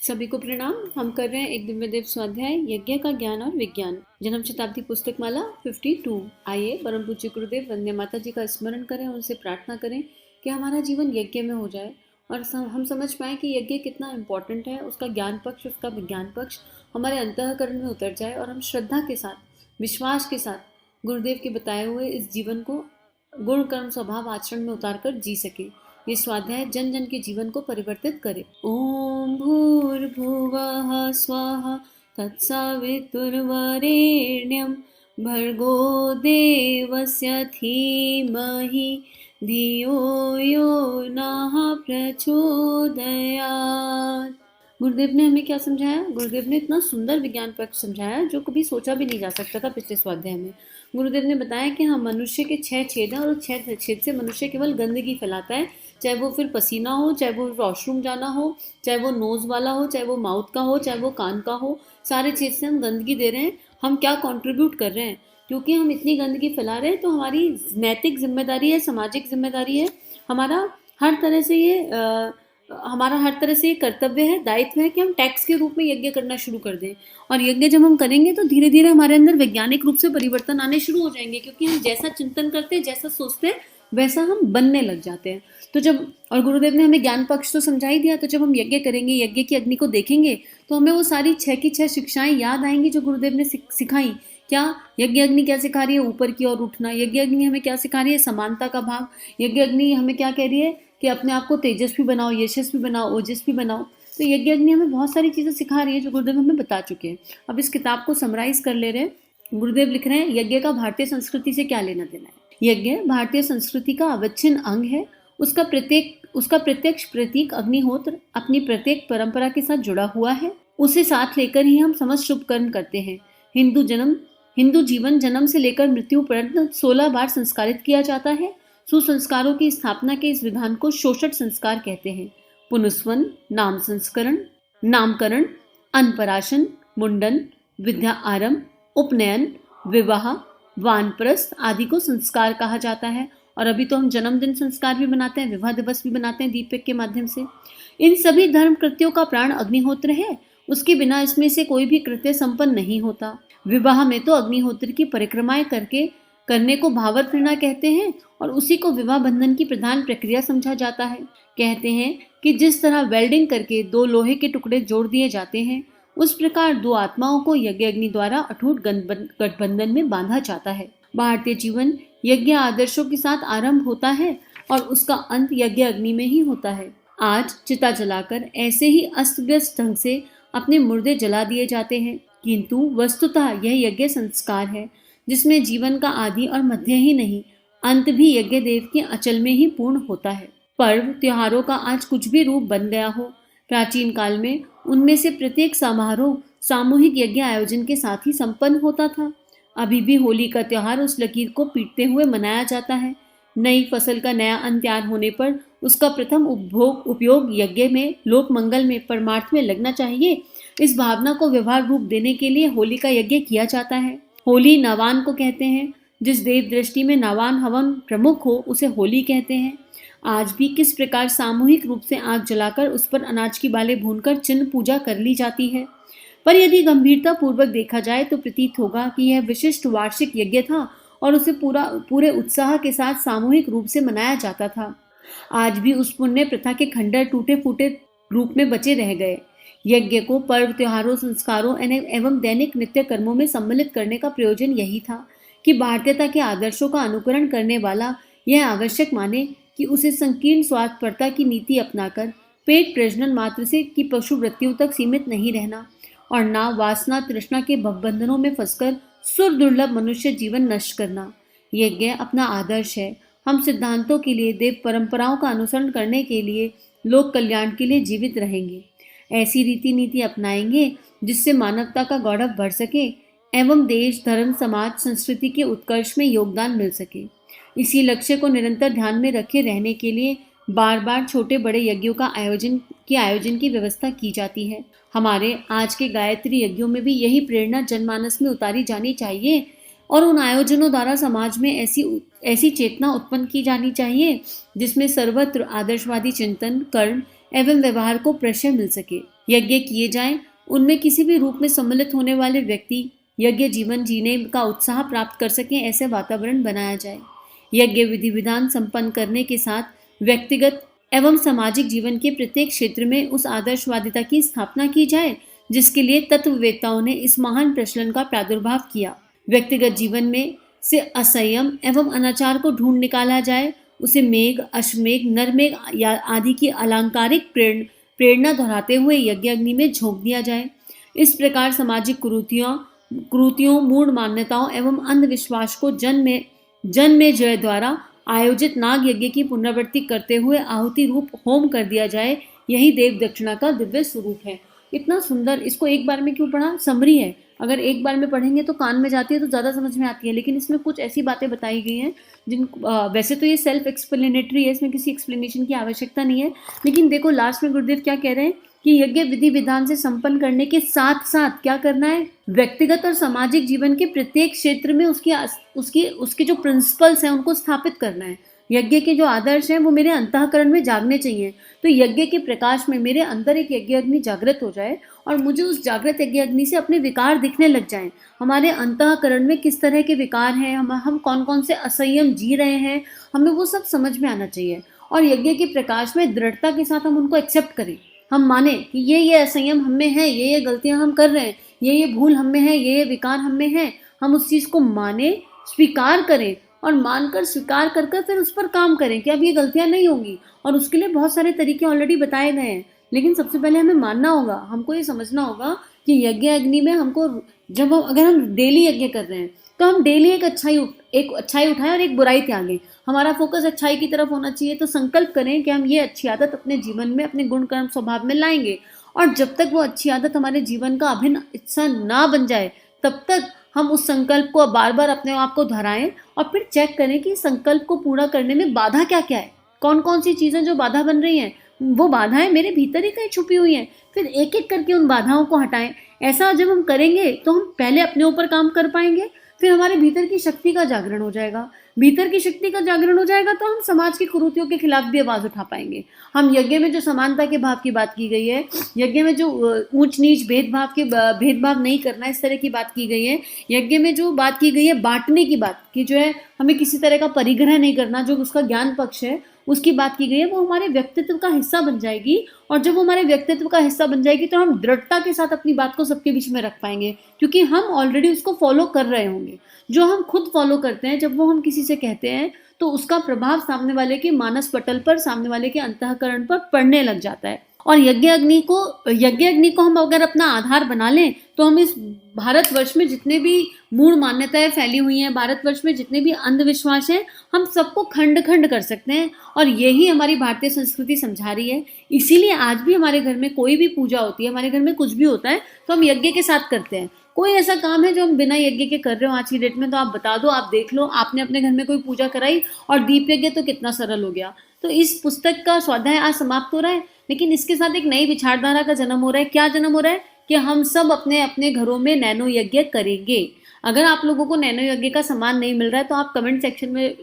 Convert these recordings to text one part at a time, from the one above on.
सभी को प्रणाम। हम कर रहे हैं एक दिव्यदेव स्वाध्याय यज्ञ का ज्ञान और विज्ञान, जन्म शताब्दी पुस्तक माला 52। आइए परम पूज्य गुरुदेव वंदे माता जी का स्मरण करें, उनसे प्रार्थना करें कि हमारा जीवन यज्ञ में हो जाए और हम समझ पाएं कि यज्ञ कितना इम्पोर्टेंट है, उसका ज्ञान पक्ष, उसका विज्ञान पक्ष हमारे अंतःकरण में उतर जाए और हम श्रद्धा के साथ, विश्वास के साथ गुरुदेव के बताए हुए इस जीवन को गुण कर्म स्वभाव आचरण में उतार कर जी सके। ये स्वाध्याय जन जन के जीवन को परिवर्तित करे। ओम भूर्भुवः स्वः तत्सवितुर्वरेण्यं भर्गो देवस्य धीमहि धियो यो नः प्रचोदयात्। गुरुदेव ने हमें क्या समझाया? गुरुदेव ने इतना सुंदर विज्ञान पक्ष समझाया जो कभी सोचा भी नहीं जा सकता था पिछले स्वाध्याय में। गुरुदेव ने बताया कि हाँ, मनुष्य के 6 छेद हैं और 6 छेद से मनुष्य केवल गंदगी फैलाता है, चाहे वो फिर पसीना हो, चाहे वो वॉशरूम जाना हो, चाहे वो नोज वाला हो, चाहे वो माउथ का हो, चाहे वो कान का हो, सारे छेद से हम गंदगी दे रहे हैं। हम क्या कंट्रीब्यूट कर रहे हैं? क्योंकि हम इतनी गंदगी फैला रहे हैं तो हमारी नैतिक जिम्मेदारी है, सामाजिक जिम्मेदारी है, हमारा हर तरह से ये कर्तव्य है, दायित्व है कि हम टैक्स के रूप में यज्ञ करना शुरू कर दें। और यज्ञ जब हम करेंगे तो धीरे धीरे हमारे अंदर वैज्ञानिक रूप से परिवर्तन आने शुरू हो जाएंगे, क्योंकि हम जैसा चिंतन करते हैं, जैसा सोचते हैं, वैसा हम बनने लग जाते हैं। तो जब, और गुरुदेव ने हमें ज्ञान पक्ष तो समझा ही दिया, तो जब हम यज्ञ करेंगे, यज्ञ की अग्नि को देखेंगे, तो हमें वो सारी 6 की 6 शिक्षाएं याद आएंगी जो गुरुदेव ने सिखाई। क्या यज्ञ अग्नि क्या सिखा रही है? ऊपर की ओर उठना। यज्ञ अग्नि हमें क्या सिखा रही है? समानता का भाव। यज्ञ अग्नि हमें क्या कह रही है कि अपने आप को तेजस्वी बनाओ, यशस्वी बनाओ, ओजस्वी बनाओ। तो यज्ञ अग्नि हमें बहुत सारी चीजें सिखा रही है जो गुरुदेव हमें बता चुके हैं। अब इस किताब को समराइज कर ले रहे हैं। गुरुदेव लिख रहे हैं, यज्ञ का भारतीय संस्कृति से क्या लेना देना है। यज्ञ भारतीय संस्कृति का अविच्छिन्न अंग है। उसका प्रत्यक्ष प्रतीक अग्निहोत्र अपनी प्रत्येक परंपरा के साथ जुड़ा हुआ है। उसे साथ लेकर ही हम समस्त शुभ कर्म करते हैं। हिंदू जीवन जन्म से लेकर मृत्यु पर्यंत 16 बार संस्कारित किया जाता है। सुसंस्कारों की स्थापना के इस विधान को शोषट संस्कार कहते हैं। पुनस्वन, नामकरण, अनपराशन, मुंडन, विद्या आरंभ, उपनयन, विवाह, वानप्रस्थ आदि को संस्कार कहा जाता है। और अभी तो हम जन्मदिन संस्कार भी बनाते हैं, विवाह दिवस भी बनाते हैं दीपक के माध्यम से। इन सभी धर्म कृत्यों का प्राण अग्निहोत्र है। उसके बिना इसमें से कोई भी कृत्य संपन्न नहीं होता। विवाह में तो अग्निहोत्र की परिक्रमाएं करने को भावरक्रीड़ा कहते हैं और उसी को विवाह बंधन की प्रधान प्रक्रिया समझा जाता है। कहते हैं कि जिस तरह वेल्डिंग करके 2 लोहे के टुकड़े जोड़ दिए जाते हैं, उस प्रकार 2 आत्माओं को यज्ञ अग्नि द्वारा अटूट गठबंधन में बांधा जाता है। भारतीय जीवन यज्ञ आदर्शों के साथ आरंभ होता है और उसका अंत यज्ञ अग्नि में ही होता है। आज चिता जलाकर ऐसे ही अस्त व्यस्त ढंग से अपने मुर्दे जला दिए जाते हैं, किंतु वस्तुतः यह यज्ञ संस्कार है जिसमें जीवन का आदि और मध्य ही नहीं, अंत भी यज्ञ देव के अचल में ही पूर्ण होता है। पर्व त्योहारों का आज कुछ भी रूप बन गया हो, प्राचीन काल में उनमें से प्रत्येक समारोह सामूहिक यज्ञ आयोजन के साथ ही संपन्न होता था। अभी भी होली का त्योहार उस लकीर को पीटते हुए मनाया जाता है। नई फसल का नया अन्न तैयार होने पर उसका प्रथम उपयोग यज्ञ में, लोक मंगल में, परमार्थ में लगना चाहिए, इस भावना को व्यवहार रूप देने के लिए होली का यज्ञ किया जाता है। होली नवान को कहते हैं। जिस देव दृष्टि में नवान हवन प्रमुख हो उसे होली कहते हैं। आज भी किस प्रकार सामूहिक रूप से आग जलाकर उस पर अनाज की बालें भूनकर चिन्ह पूजा कर ली जाती है। पर यदि गंभीरता पूर्वक देखा जाए तो प्रतीत होगा कि यह विशिष्ट वार्षिक यज्ञ था और उसे पूरे उत्साह के साथ सामूहिक रूप से मनाया जाता था। आज भी उस पुण्य प्रथा के खंडर टूटे फूटे रूप में बचे रह गए। यज्ञ को पर्व त्योहारों, संस्कारों एवं दैनिक नित्य कर्मों में सम्मिलित करने का प्रयोजन यही था कि भारतीयता के आदर्शों का अनुकरण करने वाला यह आवश्यक माने कि उसे संकीर्ण स्वार्थपरता की नीति अपनाकर पेट प्रजनन मात्र से की पशु वृत्तियों तक सीमित नहीं रहना और ना वासना तृष्णा के भवबंधनों में फंसकर सुर दुर्लभ मनुष्य जीवन नष्ट करना। यज्ञ अपना आदर्श है। हम सिद्धांतों के लिए, देव परंपराओं का अनुसरण करने के लिए, लोक कल्याण के लिए जीवित रहेंगे। ऐसी रीति नीति अपनाएंगे जिससे मानवता का गौरव बढ़ सके एवं देश, धर्म, समाज, संस्कृति के उत्कर्ष में योगदान मिल सके। इसी लक्ष्य को निरंतर ध्यान में रखे रहने के लिए बार बार छोटे बड़े यज्ञों का आयोजन की व्यवस्था की जाती है। हमारे आज के गायत्री यज्ञों में भी यही प्रेरणा जनमानस में उतारी जानी चाहिए और उन आयोजनों द्वारा समाज में ऐसी चेतना उत्पन्न की जानी चाहिए जिसमें सर्वत्र आदर्शवादी चिंतन, कर्म एवं व्यवहार को प्रश्रय मिल सके। यज्ञ किए जाएं, उनमें किसी भी रूप में सम्मिलित होने वाले व्यक्ति यज्ञ जीवन जीने का उत्साह प्राप्त कर सकें, ऐसे वातावरण बनाया जाए। यज्ञ विधि विधान संपन्न करने के साथ व्यक्तिगत एवं सामाजिक जीवन के प्रत्येक क्षेत्र में उस आदर्शवादिता की स्थापना की जाए जिसके लिए तत्ववेत्ताओं ने इस महान प्रचलन का प्रादुर्भाव किया। व्यक्तिगत जीवन में से असंयम एवं अनाचार को ढूंढ निकाला जाए, उसे मेघ, अश्वमेघ, नरमेघ या आदि की अलंकारिक प्रेरणा दोहराते हुए यज्ञ अग्नि में झोंक दिया जाए। इस प्रकार सामाजिक कुरीतियों, मूढ़ मान्यताओं एवं अंधविश्वास को जन में जय द्वारा आयोजित नाग यज्ञ की पुनरावृत्ति करते हुए आहुति रूप होम कर दिया जाए। यही देव दक्षिणा का दिव्य स्वरूप है। इतना सुंदर, इसको एक बार में क्यों पढ़ा? समरी है, अगर एक बार में पढ़ेंगे तो कान में जाती है तो ज़्यादा समझ में आती है, लेकिन इसमें कुछ ऐसी बातें बताई गई हैं जिन वैसे तो ये सेल्फ एक्सप्लेनेटरी है, इसमें किसी एक्सप्लेनेशन की आवश्यकता नहीं है, लेकिन देखो लास्ट में गुरुदेव क्या कह रहे हैं कि यज्ञ विधि विधान से संपन्न करने के साथ साथ क्या करना है, व्यक्तिगत और सामाजिक जीवन के प्रत्येक क्षेत्र में उसके जो प्रिंसिपल्स हैं उनको स्थापित करना है। यज्ञ के जो आदर्श हैं वो मेरे अंतःकरण में जागने चाहिए। तो यज्ञ के प्रकाश में मेरे अंदर एक यज्ञ अग्नि जागृत हो जाए और मुझे उस जागृत यज्ञ अग्नि से अपने विकार दिखने लग जाएं। हमारे अंतःकरण में किस तरह के विकार हैं, हम कौन कौन से असंयम जी रहे हैं, हमें वो सब समझ में आना चाहिए। और यज्ञ के प्रकाश में दृढ़ता के साथ हम उनको एक्सेप्ट करें, हम माने कि ये असंयम हम में है, ये गलतियां हम कर रहे हैं, ये भूल हम में है, ये विकार हम में है। हम उस चीज़ को माने, स्वीकार करें और मानकर स्वीकार कर फिर उस पर काम करें कि अब ये गलतियां नहीं होंगी। और उसके लिए बहुत सारे तरीके ऑलरेडी बताए गए हैं, लेकिन सबसे पहले हमें मानना होगा, हमको ये समझना होगा कि यज्ञ अग्नि में हमको अगर हम डेली यज्ञ कर रहे हैं तो हम डेली एक अच्छाई उठाएं और एक बुराई त्यागें। हमारा फोकस अच्छाई की तरफ होना चाहिए। तो संकल्प करें कि हम ये अच्छी आदत अपने जीवन में, अपने गुण कर्म स्वभाव में लाएंगे, और जब तक वो अच्छी आदत हमारे जीवन का अभिन्न हिस्सा ना बन जाए तब तक हम उस संकल्प को बार बार अपने आप को दोहराएं और फिर चेक करें कि संकल्प को पूरा करने में बाधा क्या क्या है, कौन कौन सी चीजें जो बाधा बन रही हैं, वो बाधाएं मेरे भीतर ही कहीं छुपी हुई हैं। फिर एक एक करके उन बाधाओं को हटाएं। ऐसा जब हम करेंगे तो हम पहले अपने ऊपर काम कर पाएंगे, फिर हमारे भीतर की शक्ति का जागरण हो जाएगा। भीतर की शक्ति का जागरण हो जाएगा तो हम समाज की कुरीतियों के खिलाफ भी आवाज उठा पाएंगे। हम यज्ञ में जो समानता के भाव की बात की गई है, यज्ञ में जो ऊंच नीच भेदभाव नहीं करना, इस तरह की बात की गई है। यज्ञ में जो बात की गई है बांटने की बात की, जो है हमें किसी तरह का परिग्रह नहीं करना, जो उसका ज्ञान पक्ष है उसकी बात की गई है, वो हमारे व्यक्तित्व का हिस्सा बन जाएगी। और जब वो हमारे व्यक्तित्व का हिस्सा बन जाएगी तो हम दृढ़ता के साथ अपनी बात को सबके बीच में रख पाएंगे, क्योंकि हम ऑलरेडी उसको फॉलो कर रहे होंगे। जो हम खुद फॉलो करते हैं, जब वो हम किसी से कहते हैं तो उसका प्रभाव सामने वाले के मानस पटल पर, सामने वाले के अंतःकरण पर पड़ने लग जाता है। और यज्ञ अग्नि को हम अगर अपना आधार बना लें तो हम इस भारतवर्ष में जितने भी मूढ़ मान्यताएं फैली हुई हैं, भारतवर्ष में जितने भी अंधविश्वास हैं, हम सबको खंड खंड कर सकते हैं। और यही हमारी भारतीय संस्कृति समझा रही है। इसीलिए आज भी हमारे घर में कोई भी पूजा होती है, हमारे घर में कुछ भी होता है तो हम यज्ञ के साथ करते हैं। कोई ऐसा काम है जो हम बिना यज्ञ के कर रहे हो आज की डेट में, तो आप बता दो, आप देख लो, आपने अपने घर में कोई पूजा कराई और दीप यज्ञ तो कितना सरल हो गया। तो इस पुस्तक का स्वाध्याय आज समाप्त हो रहा है, लेकिन इसके साथ एक नई विचारधारा का जन्म हो रहा है। क्या जन्म हो रहा है कि हम सब अपने अपने घरों में नैनो यज्ञ करेंगे। अगर आप लोगों को नैनो यज्ञ का सामान नहीं मिल रहा है तो आप कमेंट सेक्शन में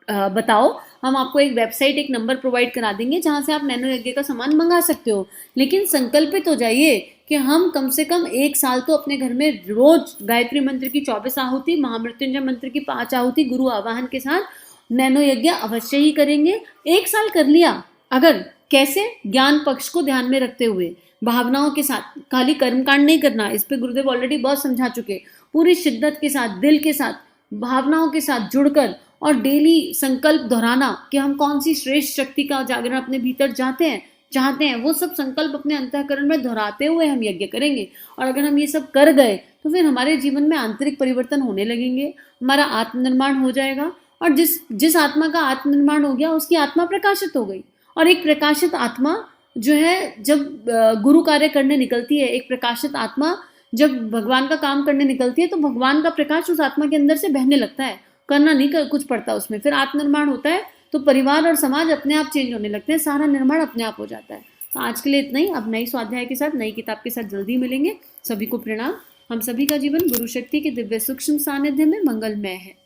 बताओ, हम आपको एक वेबसाइट, एक नंबर प्रोवाइड करा देंगे जहां से आप नैनो यज्ञ का सामान मंगा सकते हो। लेकिन संकल्पित हो जाइए कि हम कम से कम 1 साल तो अपने घर में रोज गायत्री मंत्र की 24 आहुति, महामृत्युंजय मंत्र की 5 आहुति गुरु आवाहन के साथ नैनो यज्ञ अवश्य ही करेंगे। 1 साल कर लिया, अगर कैसे, ज्ञान पक्ष को ध्यान में रखते हुए, भावनाओं के साथ, खाली कर्मकांड नहीं करना, इस पे गुरुदेव ऑलरेडी बहुत समझा चुके। पूरी शिद्दत के साथ, दिल के साथ, भावनाओं के साथ जुड़कर और डेली संकल्प दोहराना कि हम कौन सी श्रेष्ठ शक्ति का जागरण अपने भीतर चाहते हैं, वो सब संकल्प अपने अंतःकरण में दोहराते हुए हम यज्ञ करेंगे। और अगर हम ये सब कर गए तो फिर हमारे जीवन में आंतरिक परिवर्तन होने लगेंगे, हमारा आत्मनिर्माण हो जाएगा। और जिस आत्मा का आत्मनिर्माण हो गया उसकी आत्मा प्रकाशित हो गई। और एक प्रकाशित आत्मा जो है जब गुरु कार्य करने निकलती है, एक प्रकाशित आत्मा जब भगवान का काम करने निकलती है तो भगवान का प्रकाश उस आत्मा के अंदर से बहने लगता है, करना नहीं कुछ पड़ता उसमें, फिर आत्मनिर्माण होता है। तो परिवार और समाज अपने आप चेंज होने लगते हैं, सारा निर्माण अपने आप हो जाता है। तो आज के लिए इतना ही। अब नई स्वाध्याय के साथ, नई किताब के साथ जल्दी मिलेंगे। सभी को प्रणाम। हम सभी का जीवन गुरु शक्ति के दिव्य सूक्ष्म सानिध्य में मंगलमय है।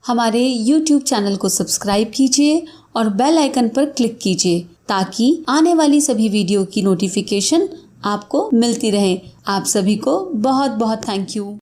हमारे YouTube चैनल को सब्सक्राइब कीजिए और बेल आइकन पर क्लिक कीजिए ताकि आने वाली सभी वीडियो की नोटिफिकेशन आपको मिलती रहे। आप सभी को बहुत बहुत थैंक यू।